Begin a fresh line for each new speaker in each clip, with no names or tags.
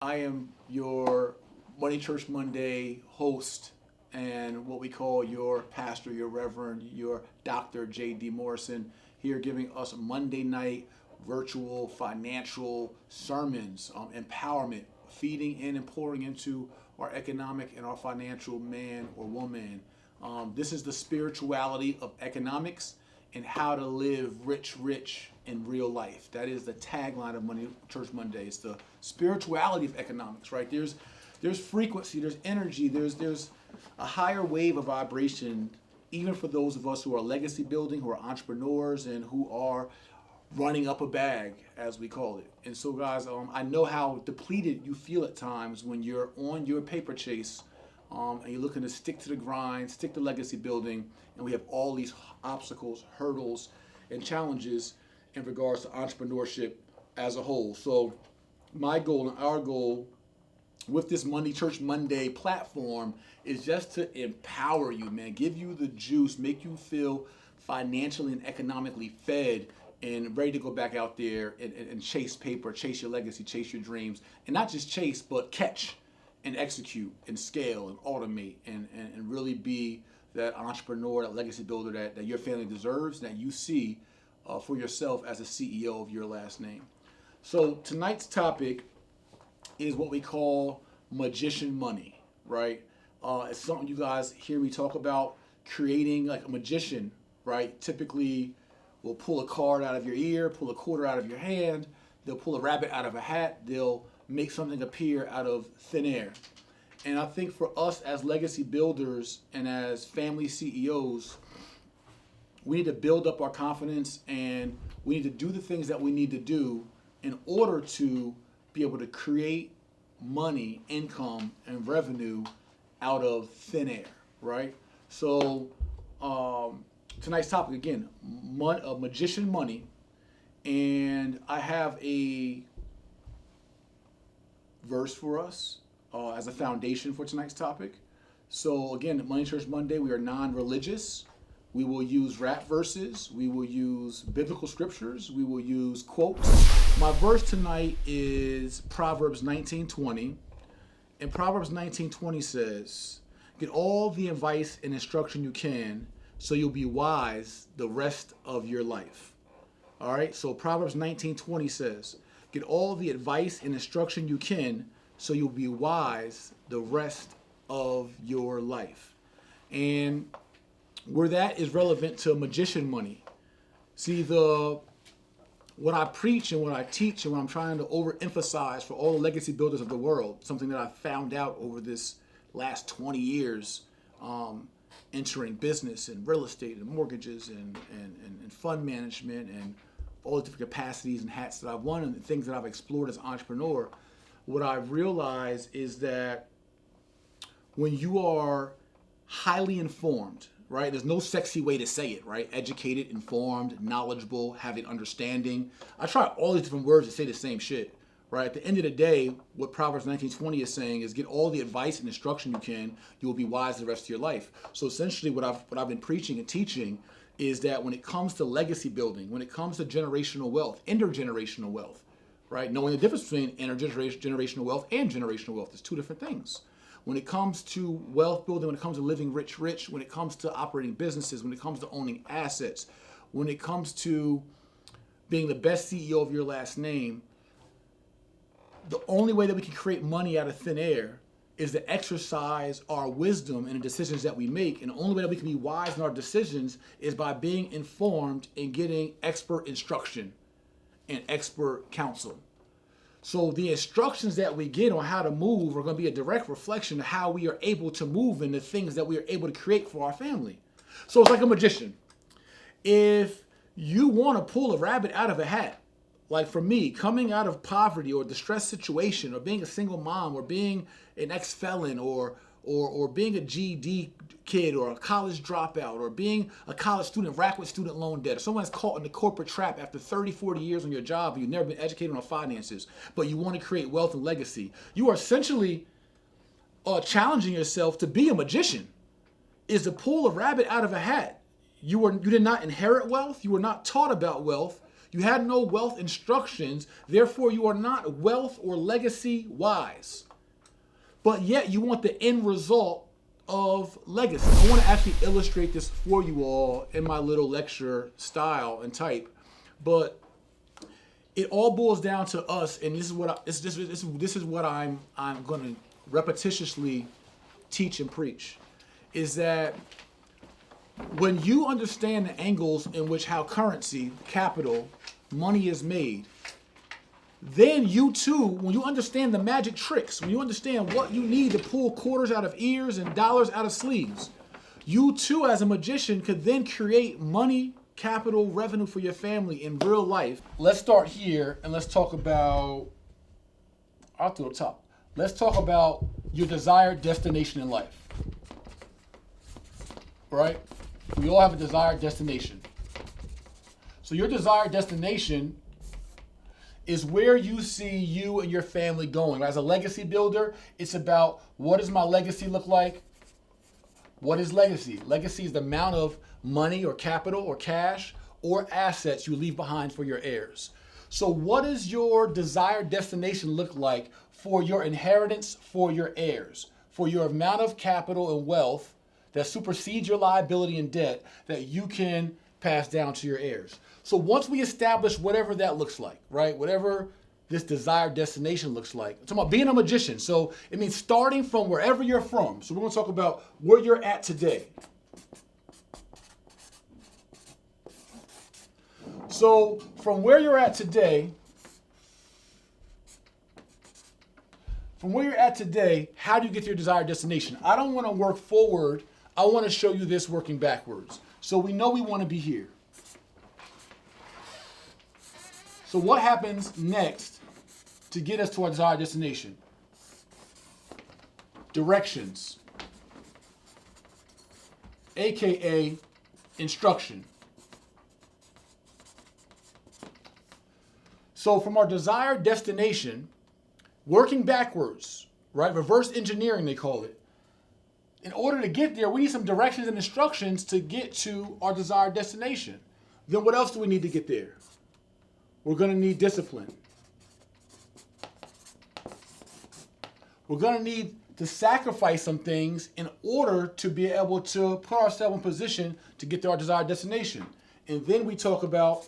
I am your Money Church Monday host and what we call your pastor, your reverend, your Dr. J.D. Morrison, here giving us Monday night virtual financial sermons, empowerment, feeding in and pouring into our economic and our financial man or woman. This is the spirituality of economics and how to live rich in real life. That is the tagline of Money Church Monday. It's the spirituality of economics, right? There's frequency, there's energy, there's a higher wave of vibration, even for those of us who are legacy building, who are entrepreneurs, and who are running up a bag, as we call it. And so, guys, I know how depleted you feel at times when you're on your paper chase, and you're looking to stick to the grind, stick to legacy building, and we have all these obstacles, hurdles, and challenges in regards to entrepreneurship as a whole. So my goal and our goal with this Money Church Monday platform is just to empower you, man, give you the juice, make you feel financially and economically fed and ready to go back out there and chase paper, chase your legacy, chase your dreams, and not just chase, but catch and execute and scale and automate and really be that entrepreneur, that legacy builder that your family deserves, that you see for yourself as a CEO of your last name. So tonight's topic is what we call magician money, right? It's something you guys hear me talk about, creating like a magician, right? Typically will pull a card out of your ear, pull a quarter out of your hand, they'll pull a rabbit out of a hat, they'll make something appear out of thin air. And I think for us as legacy builders and as family CEOs, we need to build up our confidence and we need to do the things that we need to do in order to be able to create money, income, and revenue out of thin air, right? So tonight's topic, again, magician money. And I have a verse for us as a foundation for tonight's topic. So again, at Money Church Monday, we are non-religious. We will use rap verses. We will use biblical scriptures. We will use quotes. My verse tonight is Proverbs 19:20. And Proverbs 19:20 says, "Get all the advice and instruction you can, so you'll be wise the rest of your life." All right, so Proverbs 19:20 says, "Get all the advice and instruction you can, so you'll be wise the rest of your life." And where that is relevant to magician money. See, what I preach and what I teach and what I'm trying to overemphasize for all the legacy builders of the world, something that I found out over this last 20 years, entering business and real estate and mortgages and fund management and all the different capacities and hats that I've worn and the things that I've explored as an entrepreneur, what I've realized is that when you are highly informed, right? There's no sexy way to say it, right? Educated, informed, knowledgeable, having understanding. I try all these different words to say the same shit, right? At the end of the day, what Proverbs 19:20 is saying is get all the advice and instruction you can, you will be wise the rest of your life. So essentially what I've been preaching and teaching is that when it comes to legacy building, when it comes to generational wealth, intergenerational wealth, right? Knowing the difference between intergenerational wealth and generational wealth, there's two different things. When it comes to wealth building, when it comes to living rich, when it comes to operating businesses, when it comes to owning assets, when it comes to being the best CEO of your last name, the only way that we can create money out of thin air is to exercise our wisdom in the decisions that we make. And the only way that we can be wise in our decisions is by being informed and getting expert instruction and expert counsel. So the instructions that we get on how to move are going to be a direct reflection of how we are able to move and the things that we are able to create for our family. So it's like a magician. If you want to pull a rabbit out of a hat, like for me, coming out of poverty or distressed situation or being a single mom or being an ex-felon or being a GED kid or a college dropout or being a college student racked with student loan debt or someone that's caught in the corporate trap after 30, 40 years on your job and you've never been educated on finances, but you want to create wealth and legacy, you are essentially challenging yourself to be a magician, is to pull a rabbit out of a hat. You did not inherit wealth. You were not taught about wealth. You had no wealth instructions. Therefore, you are not wealth or legacy wise. But yet you want the end result of legacy. I want to actually illustrate this for you all in my little lecture style and type. But it all boils down to us, and this is what I'm going to repetitiously teach and preach, is that when you understand the angles in which how currency, capital, money is made, then you too, when you understand the magic tricks, when you understand what you need to pull quarters out of ears and dollars out of sleeves, you too as a magician could then create money, capital, revenue for your family in real life. Let's start here and let's talk about, I'll do the top. Let's talk about your desired destination in life. Right? We all have a desired destination. So your desired destination is where you see you and your family going. As a legacy builder, it's about, what does my legacy look like? What is legacy? Legacy is the amount of money or capital or cash or assets you leave behind for your heirs. So what does your desired destination look like for your inheritance for your heirs, for your amount of capital and wealth that supersedes your liability and debt that you can pass down to your heirs? So once we establish whatever that looks like, right? Whatever this desired destination looks like. I'm talking about being a magician. So it means starting from wherever you're from. So we're going to talk about where you're at today. So from where you're at today, how do you get to your desired destination? I don't want to work forward. I want to show you this working backwards. So we know we want to be here. So what happens next to get us to our desired destination? Directions, aka instruction. So from our desired destination, working backwards, right? Reverse engineering, they call it. In order to get there, we need some directions and instructions to get to our desired destination. Then what else do we need to get there? We're going to need discipline. We're going to need to sacrifice some things in order to be able to put ourselves in position to get to our desired destination. And then we talk about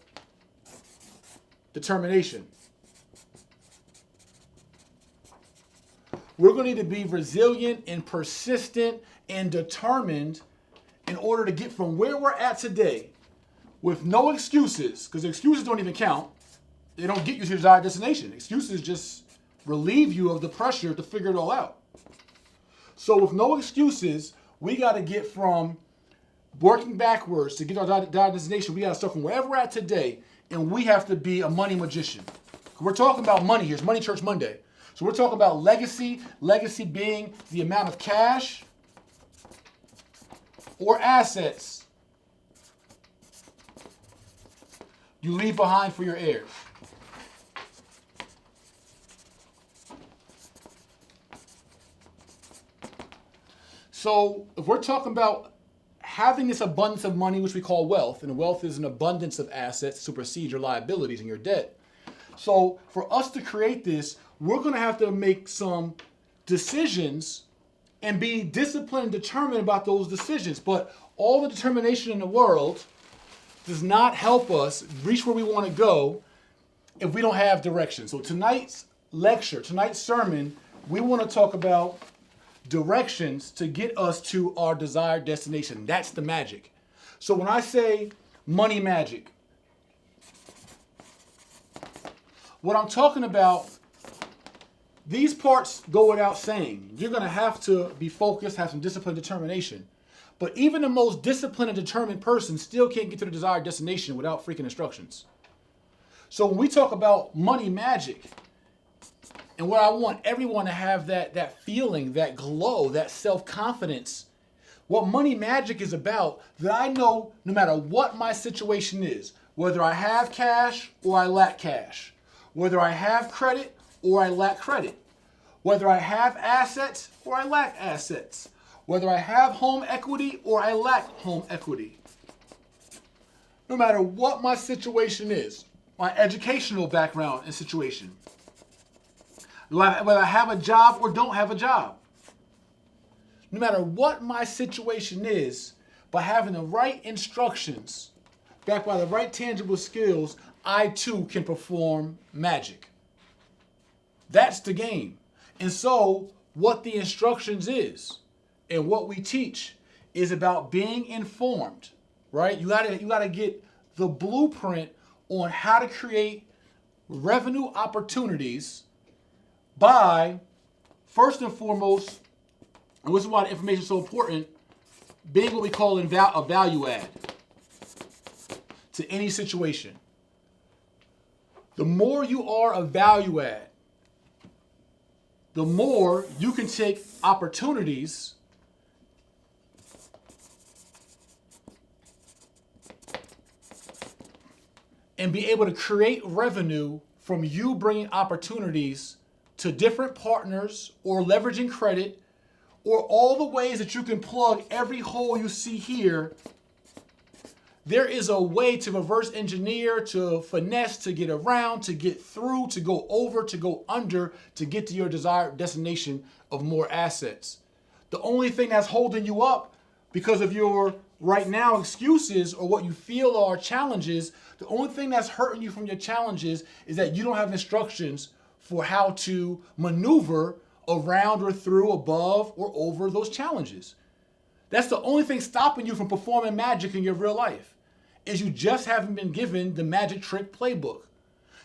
determination. We're going to need to be resilient and persistent and determined in order to get from where we're at today with no excuses, because excuses don't even count. They don't get you to your desired destination. Excuses just relieve you of the pressure to figure it all out. So with no excuses, we got to get from working backwards to get our desired destination. We got to start from wherever we're at today, and we have to be a money magician. We're talking about money here. It's Money Church Monday. So we're talking about legacy being the amount of cash or assets you leave behind for your heirs. So if we're talking about having this abundance of money, which we call wealth, and wealth is an abundance of assets that supersede your liabilities and your debt. So for us to create this, we're going to have to make some decisions and be disciplined and determined about those decisions. But all the determination in the world does not help us reach where we want to go if we don't have direction. So tonight's lecture, tonight's sermon, we want to talk about directions to get us to our desired destination. That's the magic. So when I say money magic, what I'm talking about, these parts go without saying. You're going to have to be focused, have some discipline, determination. But even the most disciplined and determined person still can't get to the desired destination without freaking instructions. So when we talk about money magic, and what I want everyone to have that feeling, that glow, that self-confidence, what money magic is about, that I know no matter what my situation is, whether I have cash or I lack cash, whether I have credit or I lack credit, whether I have assets or I lack assets, whether I have home equity or I lack home equity. No matter what my situation is, my educational background and situation. Whether I have a job or don't have a job. No matter what my situation is, by having the right instructions, backed by the right tangible skills, I too can perform magic. That's the game. And so what the instructions is and what we teach is about being informed, right? You gotta get the blueprint on how to create revenue opportunities by, first and foremost, and this is why the information is so important, being what we call a value add to any situation. The more you are a value add, the more you can take opportunities and be able to create revenue from you bringing opportunities to different partners or leveraging credit or all the ways that you can plug every hole you see here. There is a way to reverse engineer, to finesse, to get around, to get through, to go over, to go under, to get to your desired destination of more assets. The only thing that's holding you up because of your right now excuses or what you feel are challenges, the only thing that's hurting you from your challenges is that you don't have instructions for how to maneuver around or through, above, or over those challenges. That's the only thing stopping you from performing magic in your real life, is you just haven't been given the magic trick playbook.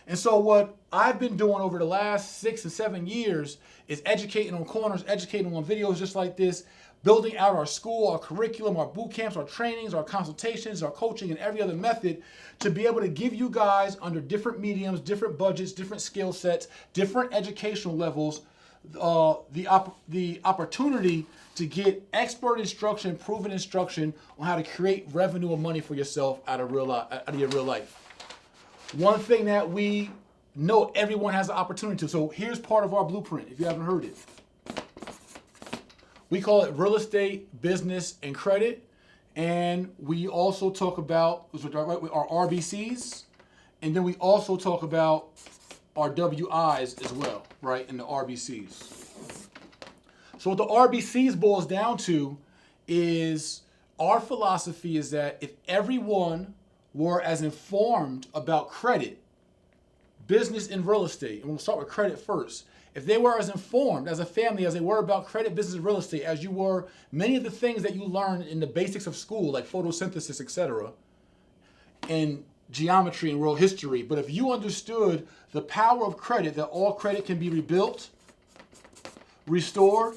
And so what I've been doing over the last 6 and 7 years is educating on corners, educating on videos just like this, building out our school, our curriculum, our boot camps, our trainings, our consultations, our coaching, and every other method to be able to give you guys under different mediums, different budgets, different skill sets, different educational levels, the opportunity to get expert instruction, proven instruction on how to create revenue and money for yourself out of your real life. One thing that we know everyone has the opportunity to. So here's part of our blueprint, if you haven't heard it. We call it real estate, business, and credit. And we also talk about our RBCs. And then we also talk about our WIs as well, right, in the RBCs. So what the RBCs boils down to is our philosophy is that if everyone were as informed about credit, business, and real estate, and we'll start with credit first, if they were as informed as a family as they were about credit, business, and real estate, as you were many of the things that you learn in the basics of school, like photosynthesis, etc., and geometry and world history, but if you understood the power of credit, that all credit can be rebuilt, restored,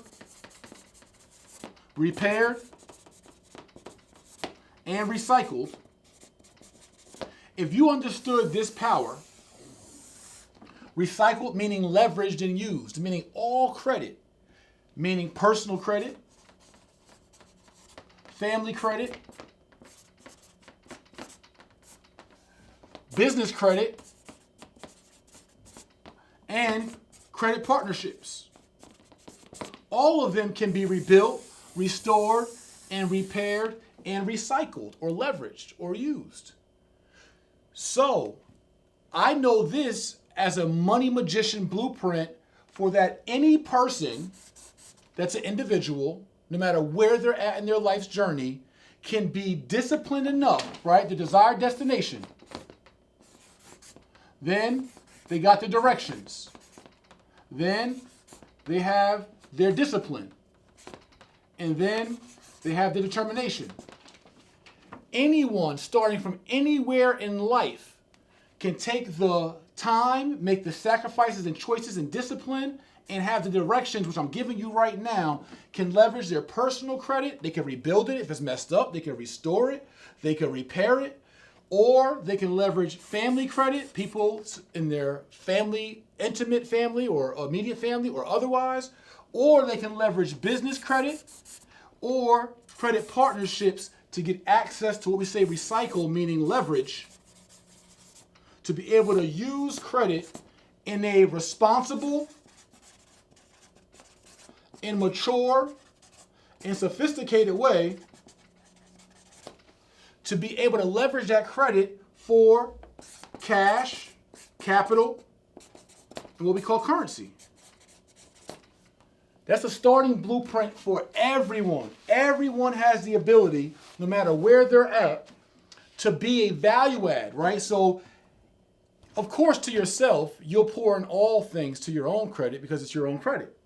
repaired, and recycled, if you understood this power, recycled meaning leveraged and used, meaning all credit, meaning personal credit, family credit, business credit, and credit partnerships. All of them can be rebuilt, restored, and repaired, and recycled, or leveraged, or used. So, I know this as a money magician blueprint for that any person that's an individual, no matter where they're at in their life's journey, can be disciplined enough, right? The desired destination. Then they got the directions. Then they have their discipline. And then they have the determination. Anyone starting from anywhere in life can take the time, make the sacrifices and choices and discipline, and have the directions, which I'm giving you right now, can leverage their personal credit. They can rebuild it if it's messed up. They can restore it. They can repair it. Or they can leverage family credit, people in their family, intimate family or immediate family or otherwise. Or they can leverage business credit or credit partnerships to get access to what we say recycle, meaning leverage, to be able to use credit in a responsible and mature and sophisticated way, to be able to leverage that credit for cash, capital, and what we call currency. That's a starting blueprint for everyone. Everyone has the ability, no matter where they're at, to be a value add, right? So, of course, to yourself, you'll pour in all things to your own credit because it's your own credit.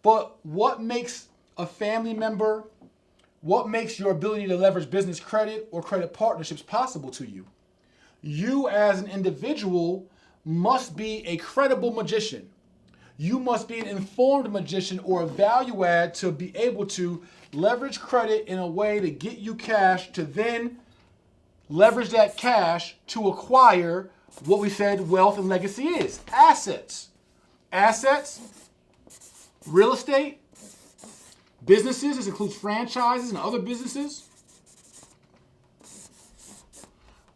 But what makes a family member, what makes your ability to leverage business credit or credit partnerships possible to you? You as an individual must be a credible magician. You must be an informed magician or a value add to be able to leverage credit in a way to get you cash to then leverage that cash to acquire what we said wealth and legacy is. Assets. Assets, real estate, businesses, this includes franchises and other businesses.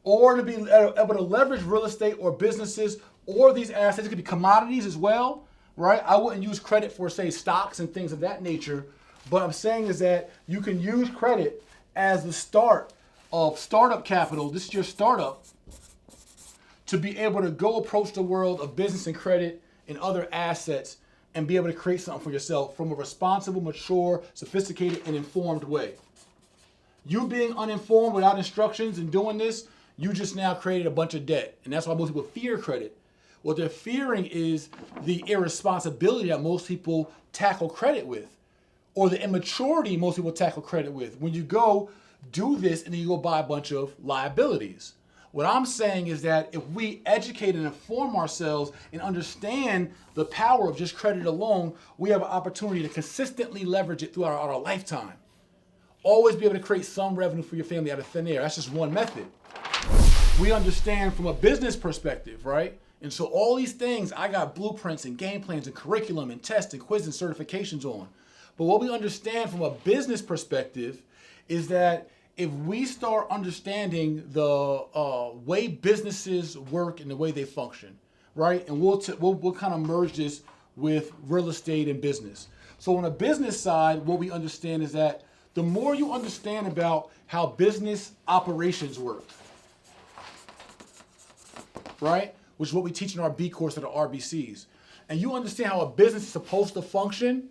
Or to be able to leverage real estate or businesses or these assets. It could be commodities as well, right? I wouldn't use credit for, say, stocks and things of that nature. But I'm saying is that you can use credit as the start of startup capital. This is your startup to be able to go approach the world of business and credit and other assets and be able to create something for yourself from a responsible, mature, sophisticated, and informed way. You being uninformed without instructions and doing this, you just now created a bunch of debt. And that's why most people fear credit. What they're fearing is the irresponsibility that most people tackle credit with, or the immaturity most people tackle credit with. When you go do this and then you go buy a bunch of liabilities. What I'm saying is that if we educate and inform ourselves and understand the power of just credit alone, we have an opportunity to consistently leverage it throughout our lifetime. Always be able to create some revenue for your family out of thin air. That's just one method. We understand from a business perspective, right? And so all these things, I got blueprints and game plans and curriculum and tests and quizzes and certifications on. But what we understand from a business perspective is that if we start understanding the way businesses work and the way they function, right? And we'll kind of merge this with real estate and business. So on a business side, what we understand is that the more you understand about how business operations work, right? Which is what we teach in our B course at the RBCs. And you understand how a business is supposed to function,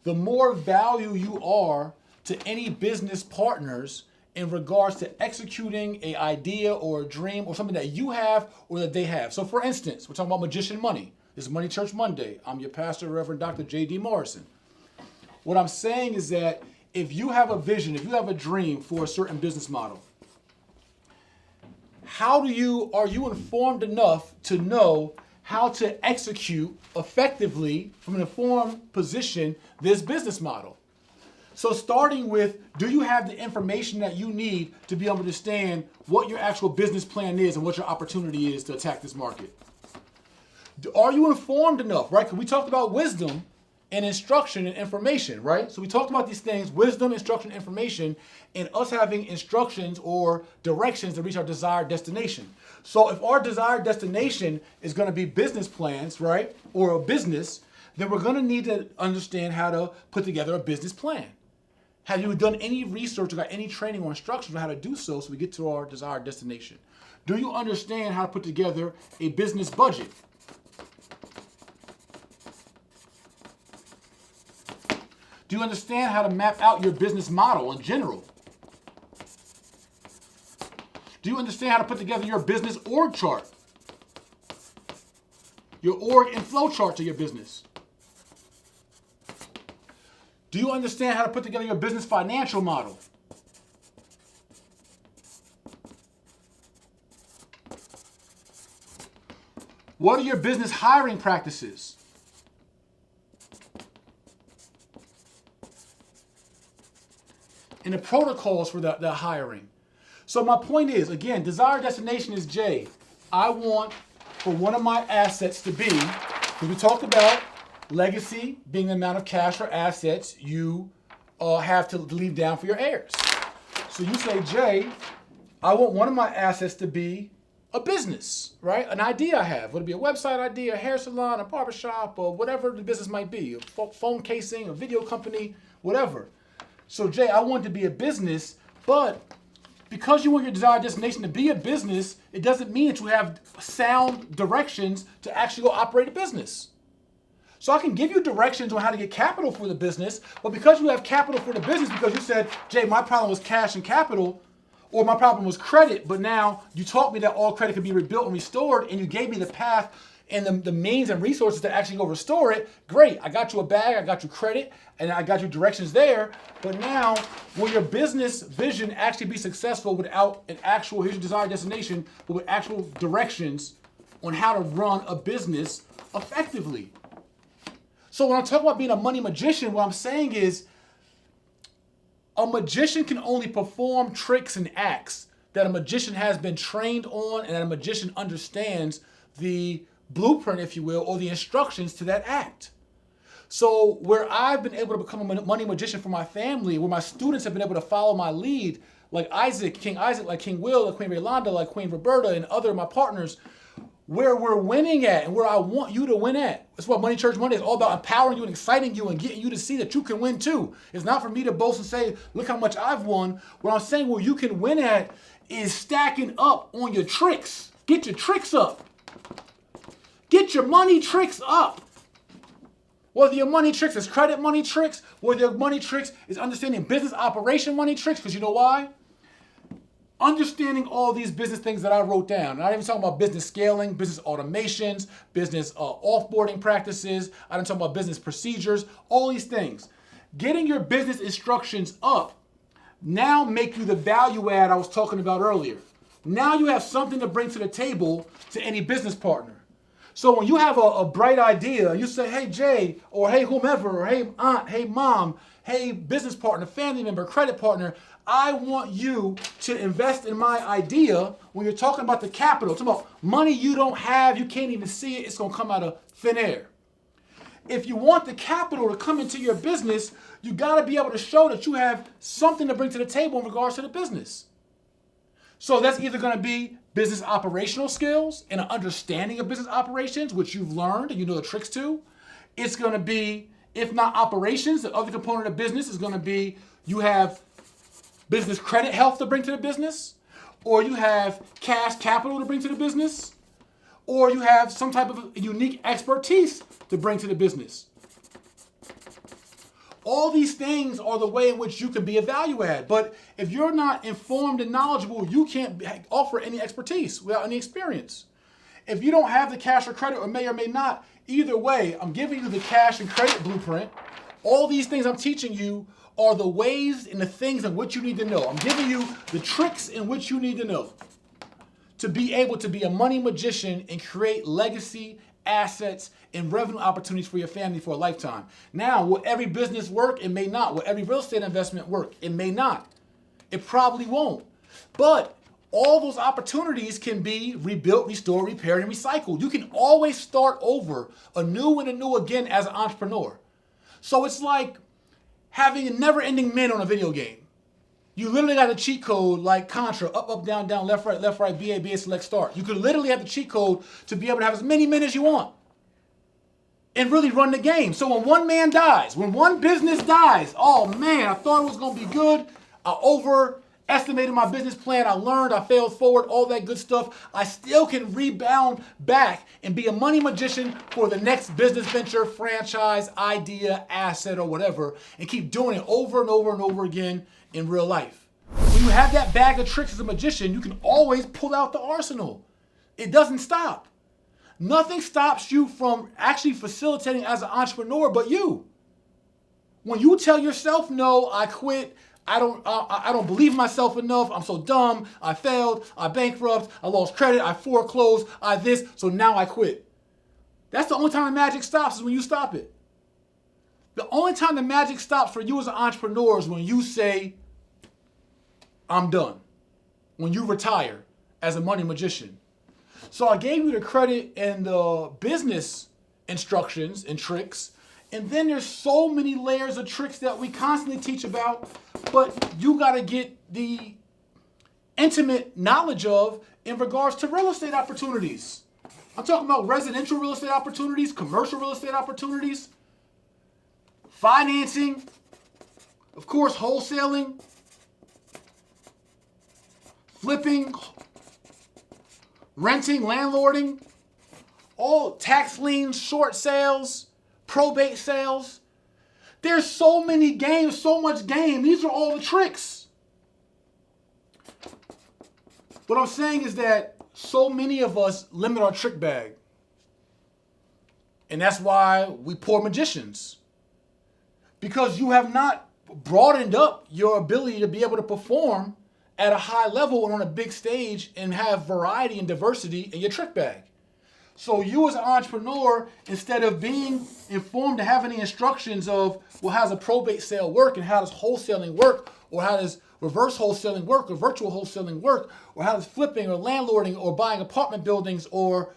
the more value you are to any business partners in regards to executing an idea or a dream or something that you have or that they have. So for instance, we're talking about Magician Money. This is Money Church Monday. I'm your pastor, Reverend Dr. J.D. Morrison. What I'm saying is that if you have a vision, if you have a dream for a certain business model, are you informed enough to know how to execute effectively from an informed position this business model? So starting with, do you have the information that you need to be able to understand what your actual business plan is and what your opportunity is to attack this market? Are you informed enough, right? Because we talked about wisdom and instruction and information, right? So we talked about these things, wisdom, instruction, information, and us having instructions or directions to reach our desired destination. So if our desired destination is going to be business plans, right, or a business, then we're going to need to understand how to put together a business plan. Have you done any research or got any training or instructions on how to do so we get to our desired destination? Do you understand how to put together a business budget? Do you understand how to map out your business model in general? Do you understand how to put together your business org chart? Your org and flow chart to your business? Do you understand how to put together your business financial model? What are your business hiring practices? And the protocols for the hiring. So my point is, again, desired destination is J. I want for one of my assets to be, because we talked about legacy being the amount of cash or assets you have to leave down for your heirs. So you say, Jay, I want one of my assets to be a business, right? An idea I have. Would it be a website idea, a hair salon, a barbershop, or whatever the business might be, a phone casing, a video company, whatever. So Jay, I want it to be a business, but because you want your desired destination to be a business, it doesn't mean that you have sound directions to actually go operate a business. So I can give you directions on how to get capital for the business, but because you have capital for the business, because you said, Jay, my problem was cash and capital, or my problem was credit, but now you taught me that all credit could be rebuilt and restored, and you gave me the path and the means and resources to actually go restore it. Great, I got you a bag, I got you credit, and I got you directions there. But now, will your business vision actually be successful without an actual, here's your desired destination, but with actual directions on how to run a business effectively? So when I talk about being a money magician, what I'm saying is a magician can only perform tricks and acts that a magician has been trained on and that a magician understands the blueprint, if you will, or the instructions to that act. So where I've been able to become a money magician for my family, where my students have been able to follow my lead, like King Isaac, like King Will, like Queen Rolanda, like Queen Roberta, and other of my partners, where we're winning at and where I want you to win at. That's what Money Church Monday is all about, empowering you and exciting you and getting you to see that you can win too. It's not for me to boast and say, look how much I've won. What I'm saying where you can win at is stacking up on your tricks. Get your tricks up. Get your money tricks up. Whether your money tricks is credit money tricks, whether your money tricks is understanding business operation money tricks, because you know why? Understanding all these business things that I wrote down. And I didn't even talk about business scaling, business automations, business offboarding practices. I didn't talk about business procedures, all these things. Getting your business instructions up now make you the value add I was talking about earlier. Now you have something to bring to the table to any business partner. So when you have a bright idea, you say, hey, Jay, or hey, whomever, or hey, aunt, hey, mom, hey, business partner, family member, credit partner, I want you to invest in my idea. When you're talking about the capital, talking about money you don't have, you can't even see it, it's going to come out of thin air. If you want the capital to come into your business, you got to be able to show that you have something to bring to the table in regards to the business. So that's either going to be business operational skills and an understanding of business operations, which you've learned and you know the tricks to. It's going to be, if not operations, the other component of business is going to be you have business credit health to bring to the business, or you have cash capital to bring to the business, or you have some type of unique expertise to bring to the business. All these things are the way in which you can be a value add. But if you're not informed and knowledgeable, you can't offer any expertise without any experience. If you don't have the cash or credit, or may not, either way, I'm giving you the cash and credit blueprint. All these things I'm teaching you are the ways and the things in which you need to know. I'm giving you the tricks in which you need to know to be able to be a money magician and create legacy, assets, and revenue opportunities for your family for a lifetime. Now, will every business work? It may not. Will every real estate investment work? It may not. It probably won't. But all those opportunities can be rebuilt, restored, repaired, and recycled. You can always start over anew and anew again as an entrepreneur. So it's like having a never-ending min on a video game. You literally got a cheat code like Contra, up, up, down, down, left, right, BA, BA, select, start. You could literally have the cheat code to be able to have as many min as you want and really run the game. So when one man dies, when one business dies, oh man, I thought it was going to be good. I overestimated my business plan. I learned, I failed forward, all that good stuff. I still can rebound back and be a money magician for the next business venture, franchise, idea, asset, or whatever, and keep doing it over and over and over again in real life. When you have that bag of tricks as a magician, you can always pull out the arsenal. It doesn't stop. Nothing stops you from actually facilitating as an entrepreneur but you. When you tell yourself, no, I quit, I don't believe in myself enough, I'm so dumb, I failed, I bankrupt, I lost credit, I foreclosed, I this, so now I quit. That's the only time the magic stops is when you stop it. The only time the magic stops for you as an entrepreneur is when you say, I'm done. When you retire as a money magician. So I gave you the credit and the business instructions and tricks. And then there's so many layers of tricks that we constantly teach about, but you got to get the intimate knowledge of in regards to real estate opportunities. I'm talking about residential real estate opportunities, commercial real estate opportunities, financing, of course, wholesaling, flipping, renting, landlording, all tax liens, short sales, probate sales. There's so many games, so much game. These are all the tricks. What I'm saying is that so many of us limit our trick bag. And that's why we poor magicians. Because you have not broadened up your ability to be able to perform at a high level and on a big stage and have variety and diversity in your trick bag. So you as an entrepreneur, instead of being informed to have any instructions of, well, how does a probate sale work and how does wholesaling work, or how does reverse wholesaling work or virtual wholesaling work, or how does flipping or landlording or buying apartment buildings or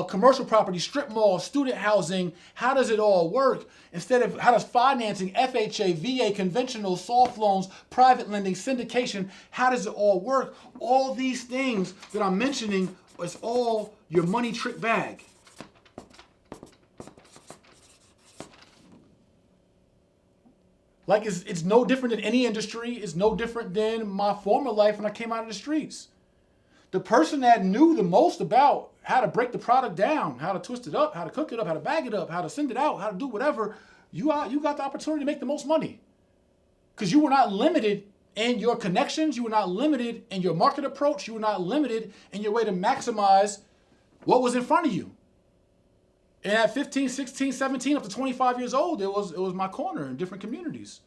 commercial property, strip malls, student housing, how does it all work? Instead of how does financing, FHA, VA, conventional, soft loans, private lending, syndication, how does it all work? All these things that I'm mentioning is all your money trick bag. Like it's no different than any industry. It's no different than my former life when I came out of the streets. The person that knew the most about how to break the product down, how to twist it up, how to cook it up, how to bag it up, how to send it out, how to do whatever, you got the opportunity to make the most money. Because you were not limited in your connections. You were not limited in your market approach. You were not limited in your way to maximize what was in front of you. And at 15, 16, 17, up to 25 years old, it was my corner in different communities.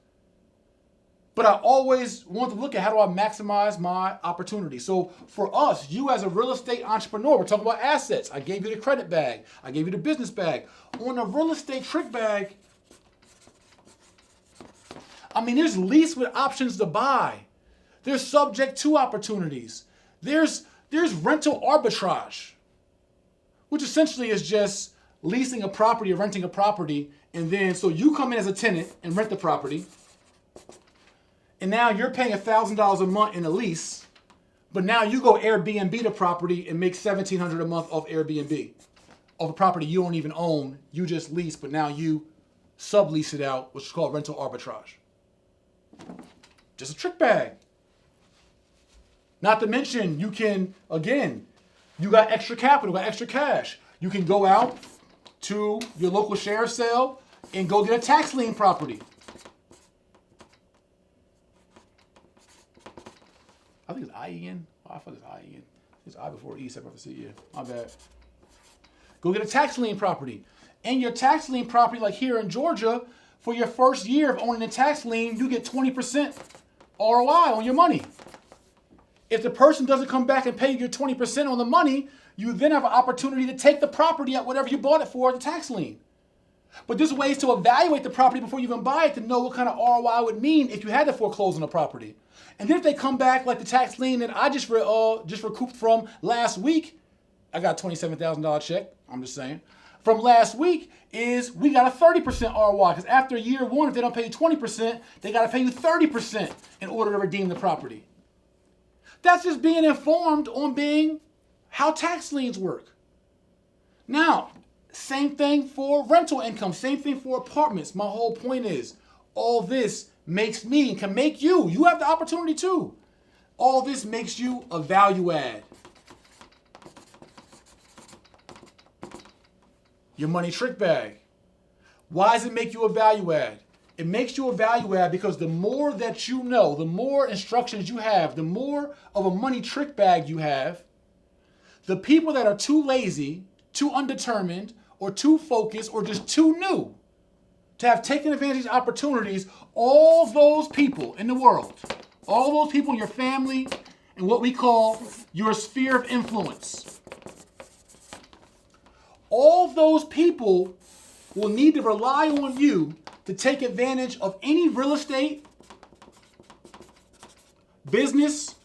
But I always want to look at how do I maximize my opportunity. So for us, you as a real estate entrepreneur, we're talking about assets. I gave you the credit bag. I gave you the business bag. On the real estate trick bag, I mean, there's lease with options to buy. There's subject to opportunities. There's rental arbitrage, which essentially is just leasing a property or renting a property. And then, so you come in as a tenant and rent the property. And now you're paying $1,000 a month in a lease, but now you go Airbnb the property and make $1,700 a month off Airbnb, of a property you don't even own. You just lease, but now you sublease it out, which is called rental arbitrage. Just a trick bag. Not to mention, you can, again, you got extra capital, got extra cash. You can go out to your local sheriff's sale and go get a tax lien property. I think it's I-E-N. Oh, I thought it's I-E-N. It's I before E, separate for C. Yeah, my bad. Go get a tax lien property. And your tax lien property, like here in Georgia, for your first year of owning a tax lien, you get 20% ROI on your money. If the person doesn't come back and pay you your 20% on the money, you then have an opportunity to take the property at whatever you bought it for, the tax lien. But there's ways to evaluate the property before you even buy it to know what kind of ROI would mean if you had to foreclose on the property. And then if they come back like the tax lien that I just recouped from last week, I got a $27,000 check, I'm just saying, from last week is we got a 30% ROI because after year one, if they don't pay you 20%, they got to pay you 30% in order to redeem the property. That's just being informed on being how tax liens work. Now, same thing for rental income, same thing for apartments. My whole point is all this makes me and can make you. You have the opportunity too. All this makes you a value add. Your money trick bag. Why does it make you a value add? It makes you a value add because the more that you know, the more instructions you have, the more of a money trick bag you have, the people that are too lazy, too undetermined, or too focused, or just too new to have taken advantage of opportunities, all those people in the world, all those people in your family, and what we call your sphere of influence, all those people will need to rely on you to take advantage of any real estate, business,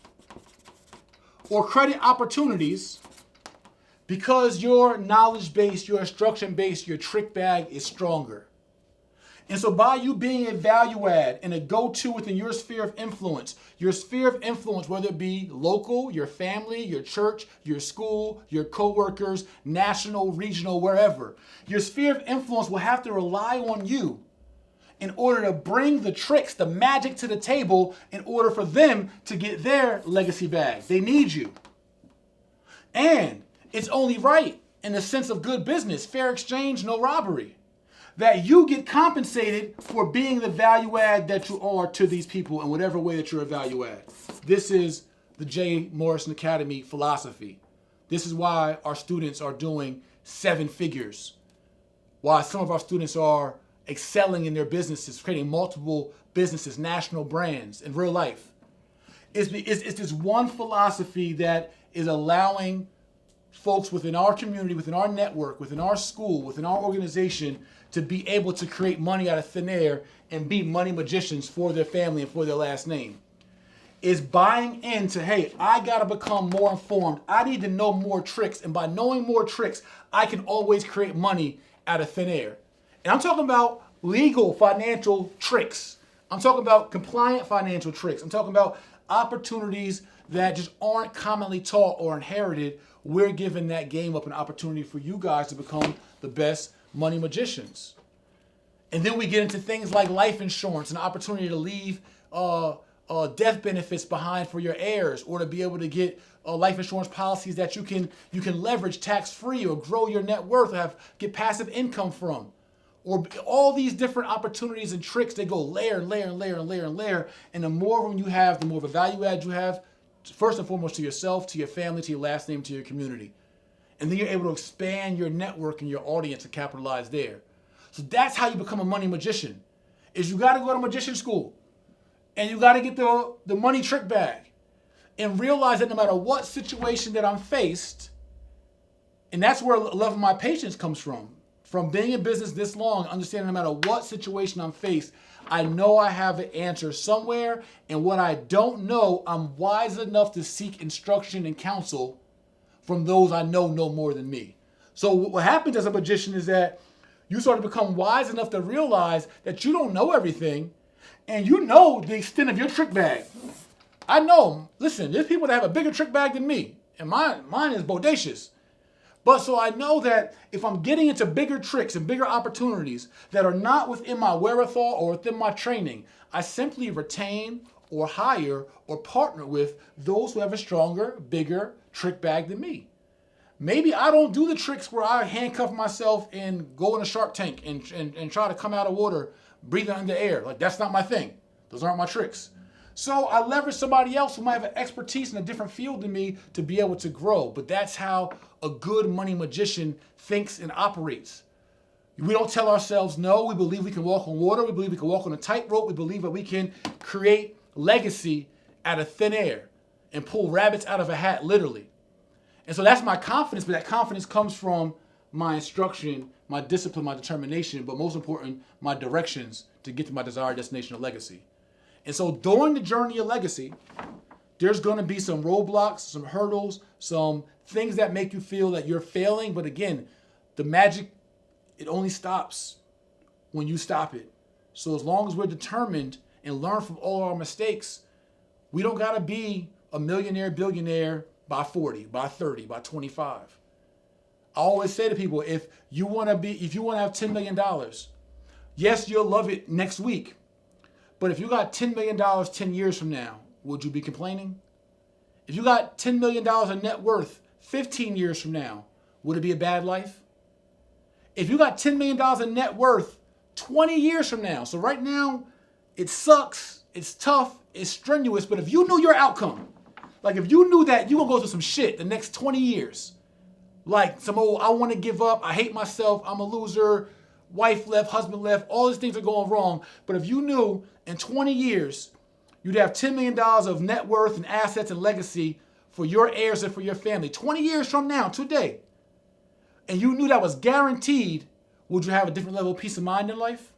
or credit opportunities because your knowledge base, your instruction base, your trick bag is stronger. And so by you being a value add and a go-to within your sphere of influence, whether it be local, your family, your church, your school, your coworkers, national, regional, wherever, your sphere of influence will have to rely on you. in order to bring the tricks, the magic to the table in order for them to get their legacy bag. They need you. And it's only right in the sense of good business, fair exchange, no robbery, that you get compensated for being the value add that you are to these people in whatever way that you're a value add. This is the Jay-Morrison philosophy. This is why our students are doing 7 figures. Why some of our students are excelling in their businesses, creating multiple businesses, national brands in real life. It's this one philosophy that is allowing folks within our community, within our network, within our school, within our organization to be able to create money out of thin air and be money magicians for their family and for their last name. Is buying into, hey, I gotta become more informed. I need to know more tricks. And by knowing more tricks, I can always create money out of thin air. And I'm talking about legal financial tricks. I'm talking about compliant financial tricks. I'm talking about opportunities that just aren't commonly taught or inherited. We're giving that game up an opportunity for you guys to become the best money magicians. And then we get into things like life insurance, an opportunity to leave death benefits behind for your heirs, or to be able to get life insurance policies that you can leverage tax-free or grow your net worth, or get passive income from. Or all these different opportunities and tricks, they go layer and layer and layer and layer and layer. And the more of them you have, the more of a value add you have, first and foremost to yourself, to your family, to your last name, to your community. And then you're able to expand your network and your audience and capitalize there. So that's how you become a money magician, is you got to go to magician school. And you got to get the money trick bag and realize that no matter what situation that I'm faced, and that's where a lot of my patience comes from being in business this long, understanding no matter what situation I'm faced, I know I have an answer somewhere, and what I don't know, I'm wise enough to seek instruction and counsel from those I know more than me. So what happens as a magician is that you sort of become wise enough to realize that you don't know everything, and you know the extent of your trick bag. I know, listen, there's people that have a bigger trick bag than me, and mine is bodacious. But so I know that if I'm getting into bigger tricks and bigger opportunities that are not within my wherewithal or within my training, I simply retain or hire or partner with those who have a stronger, bigger trick bag than me. Maybe I don't do the tricks where I handcuff myself and go in a shark tank and try to come out of water breathing under air. Like, that's not my thing. Those aren't my tricks. So I leverage somebody else who might have an expertise in a different field than me to be able to grow. But that's how a good money magician thinks and operates. We don't tell ourselves no. We believe we can walk on water. We believe we can walk on a tightrope. We believe that we can create legacy out of thin air and pull rabbits out of a hat, literally. And so that's my confidence, but that confidence comes from my instruction, my discipline, my determination, but most important, my directions to get to my desired destination of legacy. And so during the journey of legacy, there's going to be some roadblocks, some hurdles, some things that make you feel that you're failing. But again, the magic, it only stops when you stop it. So as long as we're determined and learn from all our mistakes, we don't got to be a millionaire, billionaire by 40, by 30, by 25. I always say to people, if you want to have $10 million, yes, you'll love it next week. But if you got $10 million 10 years from now, would you be complaining? If you got $10 million in net worth 15 years from now, would it be a bad life? If you got $10 million in net worth 20 years from now, so right now, it sucks, it's tough, it's strenuous, but if you knew your outcome, like if you knew that you're going to go through some shit the next 20 years, like some old, I want to give up, I hate myself, I'm a loser, wife left, husband left, all these things are going wrong. But if you knew in 20 years, you'd have $10 million of net worth and assets and legacy for your heirs and for your family, 20 years from now, today, and you knew that was guaranteed, would you have a different level of peace of mind in life?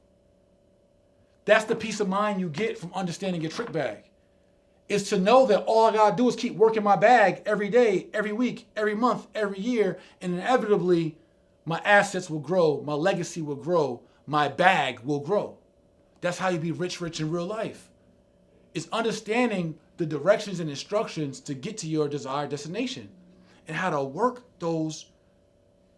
That's the peace of mind you get from understanding your trick bag. Is to know that all I gotta do is keep working my bag every day, every week, every month, every year, and inevitably my assets will grow, my legacy will grow, my bag will grow. That's how you be rich in real life. It's understanding the directions and instructions to get to your desired destination and how to work those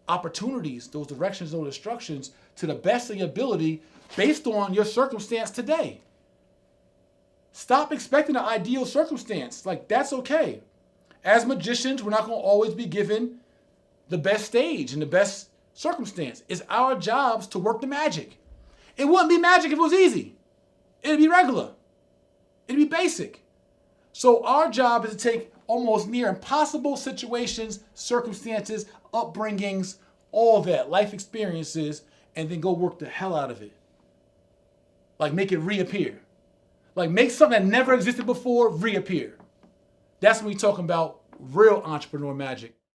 opportunities, those directions, those instructions to the best of your ability based on your circumstance today. Stop expecting an ideal circumstance. Like, that's okay. As magicians, we're not going to always be given the best stage and the best circumstance. It's our jobs to work the magic. It wouldn't be magic if it was easy. It'd be regular. It'd be basic. So our job is to take almost near impossible situations, circumstances, upbringings, all that, life experiences, and then go work the hell out of it. Like, make it reappear. Like, make something that never existed before reappear. That's when we're talking about real entrepreneur magic.